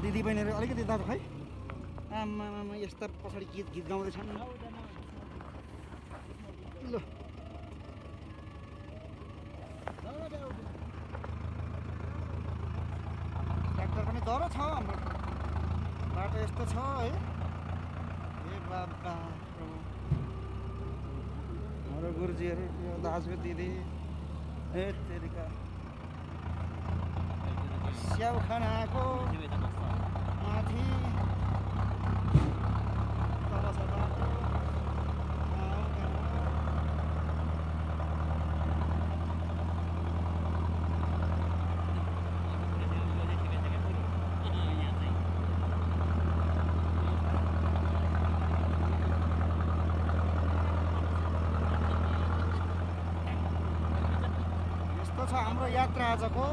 दिदी बहिनीहरू अलिकति दाजु खै आमा यस्ता पछाडि गीत गाउँदैछन् ल ट्र्याक्टर पनि डर छ हाम्रो बाटो यस्तो छ है ए बाबा हाम्रो गुरुजीहरू दाजु दिदी ए तेरिका स्याउ खानाको माथि तल छ बाटो यस्तो छ हाम्रो यात्रा आजको